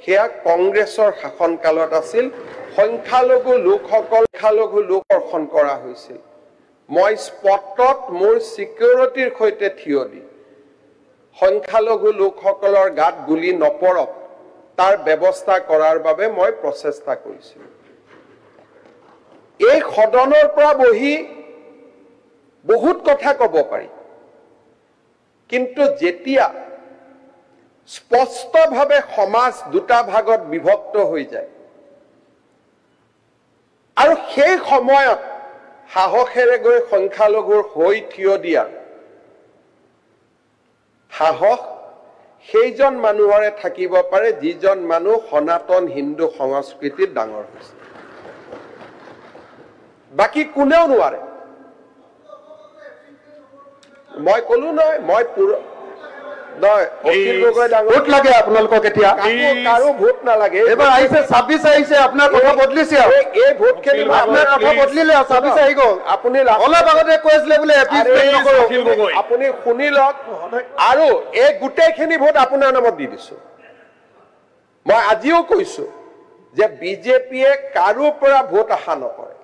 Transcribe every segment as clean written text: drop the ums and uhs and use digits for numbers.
সেয়া কংগ্ৰেছৰ শাসনকালত আছিল সংখ্যালঘু লোক অৰ্পণ কৰা হৈছিল মই স্পটত মোৰ সিকিউৰিটিৰ সৈতে থিয় দি সংখ্যালঘু লোকসকলৰ গাত গুলি নপৰক তাৰ ব্যৱস্থা কৰাৰ বাবে মই প্ৰচেষ্টা কৰিছিল এই সদনৰ পৰা বহি বহুত কথা ক'ব পাৰি কিন্তু যেতিয়া স্পষ্টভাৱে সমাজ দুটা ভাগত বিভক্ত হৈ যায় আৰু সেই সময়ত সাহসেৰে গৈ সংখ্যালঘুৰ হৈ থিয় দিয়া সাহস সেইজন মানুহৰে থাকিব পাৰে যিজন মানুহ সনাতন হিন্দু সংস্কৃতিত ডাঙৰ হৈছে বাকি কোনেও নোৱাৰে মই কলো নহয় মই নহয় অখিল গগৈ ভোট লাগে আপোনালোকক এতিয়া কাৰো ভোট নালাগে এবাৰ আহিছে 26 আহিছে আপোনাৰ কথা বদলিছে এই ভোট খেলিব আপোনাৰ কথা বদলিলে 26 আহি গ'ল আপুনি অলপ আগতে কৈছিলে বোলে এপিছমেন্ট নকৰো আপুনি শুনি লওক আৰু এই গোটেইখিনি ভোট আপোনাৰ নামত দি দিছো মই আজিও কৈছো যে বিজেপিয়ে কাৰো পৰা ভোট আশা নকৰে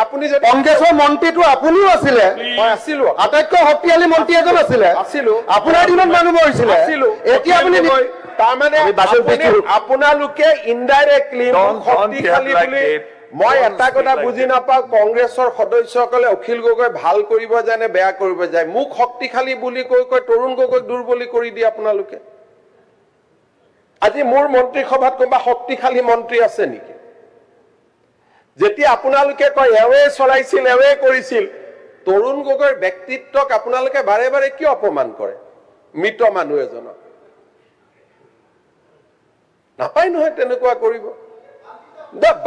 আপুনি যদি কংগ্ৰেছৰ মন্ত্ৰীটো আপুনিও আছিলে মই আছিলো আটাইতকৈ শক্তিশালী মন্ত্ৰী এজন আছিলে আছিলো আপোনাৰ দিনত মানুহ মৰিছিলে এতিয়া আপুনি তাৰমানে আপোনালোকে ইনডাইৰেক্টলি শক্তিশালী বুলি মই এটা কথা বুজি নাপাওঁ কংগ্ৰেছৰ সদস্যসকলে অখিল গগৈ ভাল কৰিব জানে বেয়া কৰিব যায় মোক শক্তিশালী বুলি কৈ তৰুণ গগৈক দুৰ্বলী কৰি দিয়ে আপোনালোকে আজি মোৰ মন্ত্ৰী সভাত কোনোবা শক্তিশালী মন্ত্ৰী আছে নেকি যেতিয়া আপোনালোকে কয় এৱে চলাইছিল এৱে কৰিছিল তৰুণ গগৈৰ ব্যক্তিত্বক আপোনালোকে বাৰে বাৰে কিয় অপমান কৰে মৃত মানুহ এজনক নাপায় নহয় তেনেকুৱা কৰিব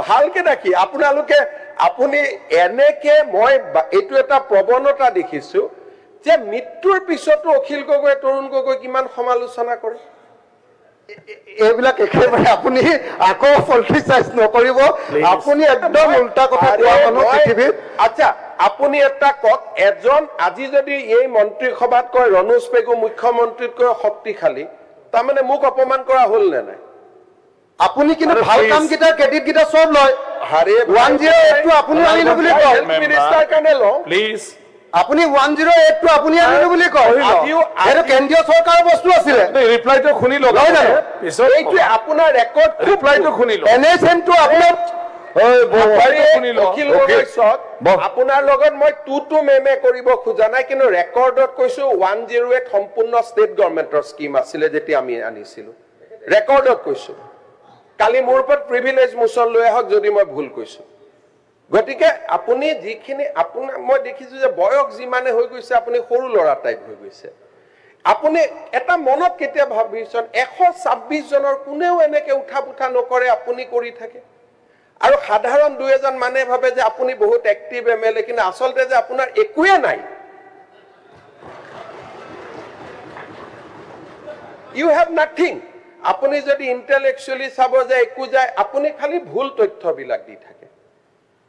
ভালকে দেখি আপোনালোকে আপুনি এনেকে মই এইটো এটা প্ৰৱণতা দেখিছো যে মৃত্যুৰ পিছতো অখিল গগৈ তৰুণ গগৈ কিমান সমালোচনা কৰে এইবিলাক একেবাৰে আপুনি আকৌ পলিটিসাইজ নকৰিব আপুনি একদম উল্টা কথা কোৱা মানুহ পৃথিৱীত আচ্ছা আপুনি এটা কক এজন আজি যদি এই মন্ত্ৰী সভাত কয় ৰনোজ পেগু মুখ্যমন্ত্ৰীতকৈ শক্তিশালী তাৰমানে মোক অপমান কৰা হ'ল নে নাই আপুনি কিন্তু ভাল কাম কিটা ক্ৰেডিট কিটা সব লয় হাৰে 108 টো আপুনি আনিলে বুলি কয় হেলথ মিনিষ্টাৰ কাৰণে ল প্লিজ আপুনি 108 টো আপুনি আনিলে বুলি কয় এটো কেন্দ্ৰীয় চৰকাৰৰ বস্তু আছিল ৰিপ্লাইটো শুনি লওক এইটো আপোনাৰ ৰেকৰ্ড ৰিপ্লাইটো শুনি লওক এনএসএম টো আপোনাৰ আপোনাৰ লগত মই টু মেমে কৰিব খোজা নাই কিন্তু ৰেকৰ্ডত কৈছো 108 সম্পূৰ্ণ ষ্টেট গভৰ্ণমেণ্টৰ স্কিম আছিল যেতিয়া আমি আনিছিলো ৰেকৰ্ডত কৈছো কালি মোৰ ওপৰত প্ৰিভিলেজ মোচন লৈ আহক যদি মই ভুল কৈছো গতিকে আপুনি যিখিনি আপোনাৰ মই দেখিছো যে বয়স যিমানে হৈ গৈছে আপুনি সৰু লৰা টাইপ হৈ গৈছে আপুনি এটা মনত কেতিয়া ভাবিছন 126 জনৰ কোনেও এনেকে উঠা পুঠা নকৰে আপুনি কৰি থাকে আৰু সাধাৰণ দুই এজন মানে ভাবে যে আপুনি বহুত এক্টিভ এমএলএ কিন্তু আসলতে যে আপোনাৰ একোৱে নাই you have nothing আপুনি যদি ইন্টেলেকচুয়ালি চাব যে একো যায় আপুনি খালি ভুল তথ্য বিলাক দি থাকে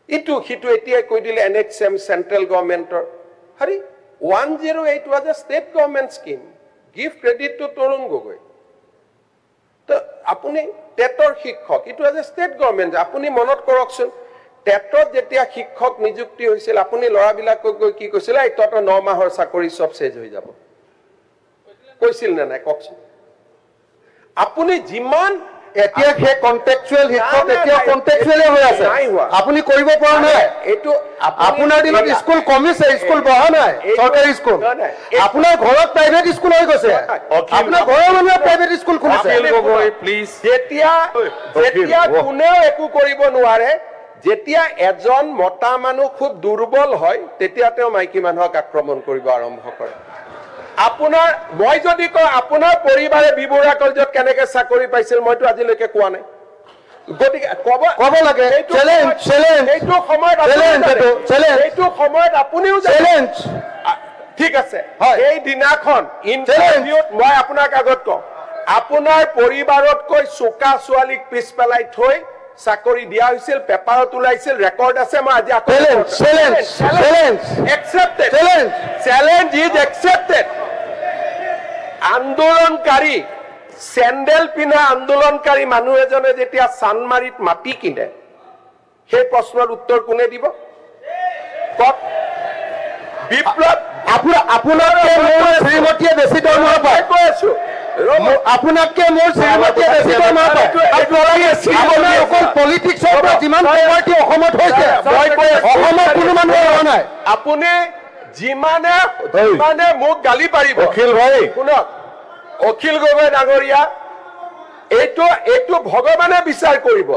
ইটো হিটো এতিয়া কৈ দিলে এনএক্সএম সেন্ট্রাল গভৰ্নমেন্টৰ হৰি 108 was a state government scheme give credit to Tarun Gogoi তো আপুনি টেটৰ শিক্ষক ইটো was a state government আপুনি মনত কৰকচোন টেটত যেতিয়া শিক্ষক নিযুক্তি হৈছিল আপুনি লৰাবিলাকক কি কৈছিল এই তত 9 মাহৰ চাকৰি সব শেষ হৈ যাব কৈছিল না নাই ককচোন আপুনি যিমান এতিয়া হে কন্টেক্সুয়াল শিক্ষক এতিয়া কন্টেক্সুয়ালে হৈ আছে আপুনি কৰিব পৰা নাই এটো আপোনাৰ দিনত স্কুল কমিছে স্কুল বহা নাই চৰকাৰী স্কুল আপোনাৰ ঘৰত প্ৰাইভেট স্কুল হৈ গৈছে আপোনাৰ ঘৰৰ মানুহে প্ৰাইভেট স্কুল খুলিছে প্লিজ যেতিয়া কোনেও একো কৰিব নোৱাৰে যেতিয়া এজন মতা মানুহ খুব দুৰ্বল হয় তেতিয়া তেওঁ মাইকী মানুহক আক্ৰমণ কৰিব আৰম্ভ কৰে আপোনাৰ মই যদি কওঁ আপোনাৰ পৰিবাৰে বিবৰা কলেজত কেনেকে চাকৰি পাইছিল মইতো আজিলৈকে কোৱা নাই গতিকে কব লাগে চ্যালেঞ্জ এইটো সময়ত আপুনিও চ্যালেঞ্জ ঠিক আছে এই দিনাখন ইন্টাৰভিউত মই আপোনাক আগত কওঁ আপোনাৰ পৰিবাৰতকৈ চোকা ছোৱালীক পিছ পেলাই থৈ চাকৰি দিয়া হৈছিল পেপাৰত ওলাইছিল ৰেকৰ্ড আছে মই আজি চ্যালেঞ্জ ইজ একসেপ্টেড আন্দোলনকাৰী চেণ্ডেল পিন্ধা আন্দোলনকাৰী মানুহ এজনে যেতিয়া চানমাৰীত মাটি কিনে সেই প্ৰশ্নৰ উত্তৰ কোনে দিব কওক বিপ্লৱ আপোনাতকে মোৰ শ্ৰীমতীয়ে বেছি দৰমহা পায় কৈ আছো আপোনাতকে মোৰ শ্ৰীমতীয়ে বেছি দৰমহা পায় আপোনাৰ অকল পলিটিক্সৰ পৰা যিমান প্ৰপাৰ্টি অসমত হৈছে অসমত কোনো মানুহে হোৱা নাই আপুনি যিমানে মোক গালি পাৰিব অখিল ভাই শুনক অখিল গগৈ ডাঙৰীয়া এইটো ভগৱানে বিচাৰ কৰিব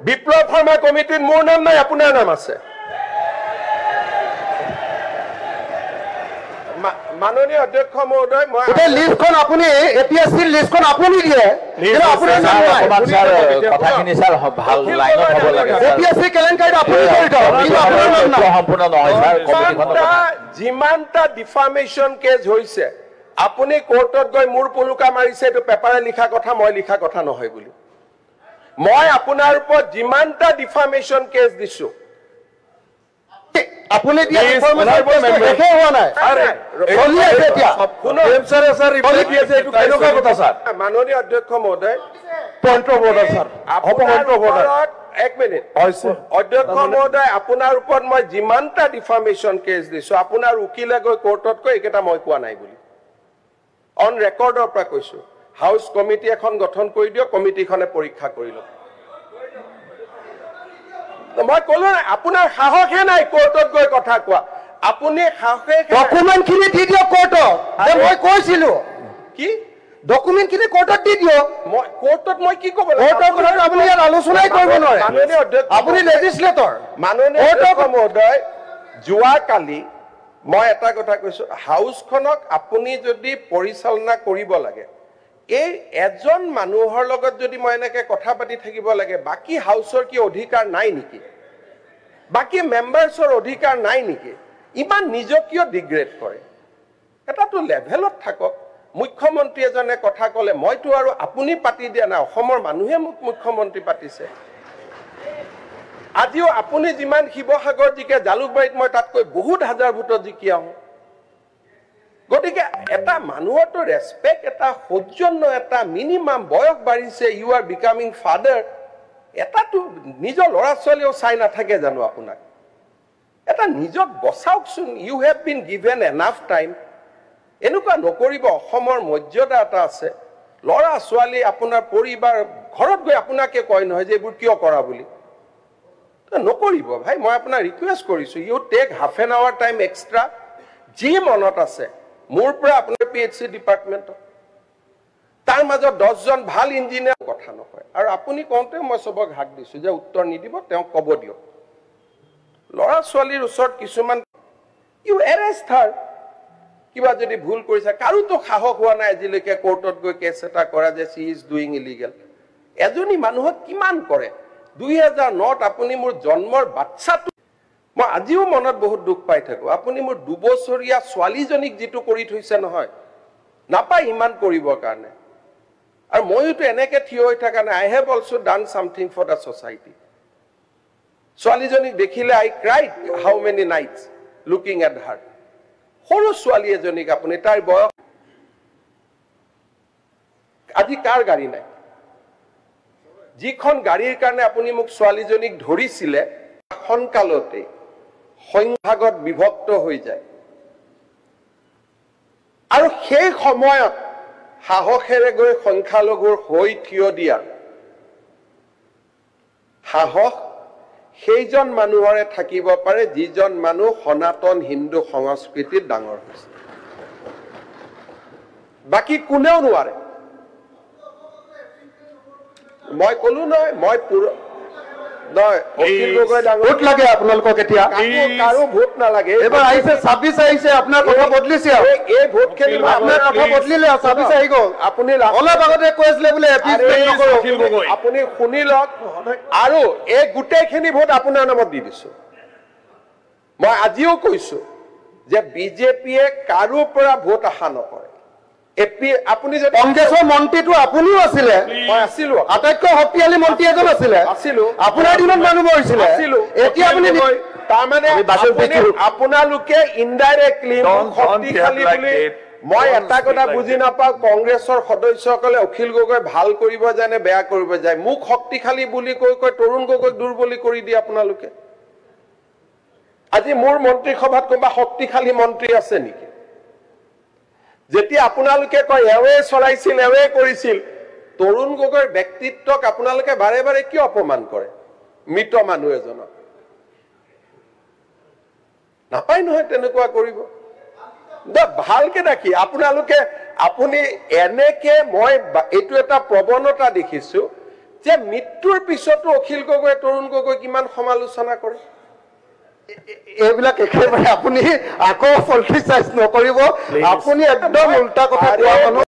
বিপ্লৱ শৰ্মা কমিটিত মোৰ নাম নাই আপোনাৰ নাম আছে মাননীয় অধ্যক্ষ মহোদয় মই লিষ্টখন আপুনি এপিএছচি লিষ্টখন আপুনি দিয়ে কথাখিনি স্যাৰ ভাল লাইনত হ'ব লাগে এপিএছচি কেলেংকাৰীত আপুনি জড়িত সম্পূৰ্ণ নহয় স্যাৰ যিমানটা ডিফামেশ্যন কেছ হৈছে আপুনি কোৰ্টত গৈ মোৰ পুলুকা মাৰিছে এইটো পেপাৰে লিখা কথা মই লিখা কথা নহয় বুলি মই আপোনাৰ ওপৰত যিমানটা ডিফামেশ্যন কেছ দিছো আপুনি দিয়া ইনফৰমেশ্যন দেখে হোৱা নাই চলি আছে এতিয়া কেনেকুৱা কথা স্যাৰ মাননীয় অধ্যক্ষ মহোদয় পইণ্ট অফ অৰ্ডাৰ স্যাৰ এক মিনিট অধ্যক্ষ মহোদয় আপোনাৰ ওপৰত মই যিমানটা ডিফামেশ্যন কেছ দিছো আপোনাৰ উকিলে গৈ কোৰ্টত কৈ এইকেইটা মই কোৱা নাই বুলি অন ৰেকৰ্ডৰ পৰা কৈছো হাউচ কমিটি এখন গঠন কৰি দিয়ক কমিটিখনে পৰীক্ষা কৰি লওক মই কলো নাই আপোনাৰ সাহসে নাই কোৰ্টত গৈ কথা কোৱা আপুনি সাহসে ডকুমেণ্টখিনি দি দিয়ক কোৰ্টত মই কৈছিলো কি ডকুমেণ্টখিনি কোৰ্টত দি দিয়ক মই কোৰ্টত মই কি ক'ব কোৰ্টৰ কথা আপুনি ইয়াত আলোচনাই কৰিব নোৱাৰে মাননীয় অধ্যক্ষ আপুনি লেজিছলেটৰ মাননীয় অধ্যক্ষ মহোদয় যোৱাকালি মই এটা কথা কৈছো হাউচখনক আপুনি যদি পৰিচালনা কৰিব লাগে এই এজন মানুহৰ লগত যদি মই এনেকে কথা পাতি থাকিব লাগে বাকি হাউচৰ কি অধিকাৰ নাই নেকি বাকি মেম্বাৰ্ছৰ অধিকাৰ নাই নেকি ইমান নিজক কিয় ডিগ্ৰেড কৰে এটাতো লেভেলত থাকক মুখ্যমন্ত্ৰী এজনে কথা ক'লে মইতো আৰু আপুনি পাতি দিয়া নাই অসমৰ মানুহে মোক মুখ্যমন্ত্ৰী পাতিছে আজিও আপুনি যিমান শিৱসাগৰ জিকে জালুকবাৰীত মই তাতকৈ বহুত হাজাৰ ভোটত জিকি আহোঁ গতিকে এটা মানুহৰতো ৰেসপেক্ট এটা সৌজন্য এটা মিনিমাম বয়স বাঢ়িছে ইউ আৰ বিকামিং ফাদাৰ এটাতো নিজৰ ল'ৰা ছোৱালীও চাই নাথাকে জানো আপোনাক এটা নিজক বচাওকচোন you have been given enough time এনেকুৱা নকৰিব অসমৰ মৰ্যাদা এটা আছে ল'ৰা ছোৱালী আপোনাৰ পৰিবাৰ ঘৰত গৈ আপোনাকে কয় নহয় যে এইবোৰ কিয় কৰা বুলি নকৰিব ভাই মই আপোনাক ৰিকুৱেষ্ট কৰিছো you take half an hour time extra যি মনত আছে মোৰ পৰা আপোনাৰ পিএইচসি ডিপাৰ্টমেণ্ট তাৰ মাজত 10 জন ভাল ইঞ্জিনিয়াৰ কথা নকয় আৰু আপুনি কওঁতে মই সবক হাক দিছো যে উত্তৰ নিদিব তেওঁ ক'ব দিয়ক ল'ৰা ছোৱালীৰ ওচৰত কিছুমান ইউ এৰেষ্ট হাৰ কিবা যদি ভুল কৰিছে কাৰোতো সাহস হোৱা নাই আজিলৈকে কোৰ্টত গৈ কেছ এটা কৰা যে সি ইজ ডুইং ইলিগেল এজনী মানুহক কিমান কৰে 2009ত আপুনি মোৰ জন্মৰ বাচ্চাটো মই আজিও মনত বহুত দুখ পাই থাকো আপুনি মোৰ 2 বছৰীয়া ছোৱালীজনীক যেটো কৰি থৈছে নহয় নাপাই ইমান কৰিবৰ কাৰণে আৰু মইতো এনেকে থিয় হৈ থাকা নাই I have also done something for the society ছোৱালীজনীক দেখিলে I cried how many nights looking at her সৰু ছোৱালী এজনীক আপুনি তাইৰ বয়স আজি কাৰ গাড়ী নাই যিখন গাড়ীৰ কাৰণে আপুনি মোক ছোৱালীজনীক ধৰিছিলে সনকালতে সংভাগত বিভক্ত হৈ যায় আৰু সেই সময়ত সাহসেৰে গৈ সংখ্যালঘুৰ হৈ থিয় দিয়াৰ সাহস সেইজন মানুহৰে থাকিব পাৰে যিজন মানুহ সনাতন হিন্দু সংস্কৃতিত ডাঙৰ হৈছে বাকি কোনেও নোৱাৰে মই কলো নহয় মই নহয় অখিল গগৈ ডাঙৰ ভোট লাগে আপোনালোকক এতিয়া কাৰো ভোট নালাগে এবাৰ আহিছে 26 আহিছে আপোনাৰ কথা বদলিছে এই ভোট খেলিব আপোনাৰ কথা বদলিলে 26 আহি গ'ল আপুনি অলপ আগতে কৈছিলে বোলে এপিছমেণ্ট নকৰো আপুনি শুনি লওক আৰু এই গোটেইখিনি ভোট আপোনাৰ নামত দি দিছো মই আজিও কৈছো যে বিজেপিয়ে কাৰো পৰা ভোট আশা নকৰে আপুনি যে কংগ্ৰেছৰ মন্ত্ৰীটো আপুনিও আছিলে মই আছিলো আটাইতকৈ শক্তিশালী মন্ত্ৰী এজন আছিলে আছিলো আপোনাৰ দিনত মানুহ মৰিছিলে আছিলো এতিয়া আপুনি তাৰমানে আপোনালোকে ইনডাইৰেক্টলি শক্তিশালী বুলি মই এটা কথা বুজি নাপাওঁ কংগ্ৰেছৰ সদস্যসকলে অখিল গগৈ ভাল কৰিব যায় নে বেয়া কৰিব যায় মোক শক্তিশালী বুলি কৈ কৈ তৰুণ গগৈক দুৰ্বলী কৰি দিয়ে আপোনালোকে আজি মোৰ মন্ত্ৰী সভাত কোনোবা শক্তিশালী মন্ত্ৰী আছে নেকি যেতিয়া আপোনালোকে কয় এৱে চলাইছিল এৱে কৰিছিল তৰুণ গগৈৰ ব্যক্তিত্বক আপোনালোকে বাৰে বাৰে কিয় অপমান কৰে মৃত মানুহ এজনক নাপায় নহয় তেনেকুৱা কৰিব ভালকে দেখি আপোনালোকে আপুনি এনেকে মই এইটো এটা প্ৰৱণতা দেখিছো যে মৃত্যুৰ পিছতো অখিল গগৈ তৰুণ গগৈ কিমান সমালোচনা কৰে এইবিলাক একেবাৰে আপুনি আকৌ পলিটিচাইজ নকৰিব আপুনি একদম উল্টা কথা কোৱা মানুহ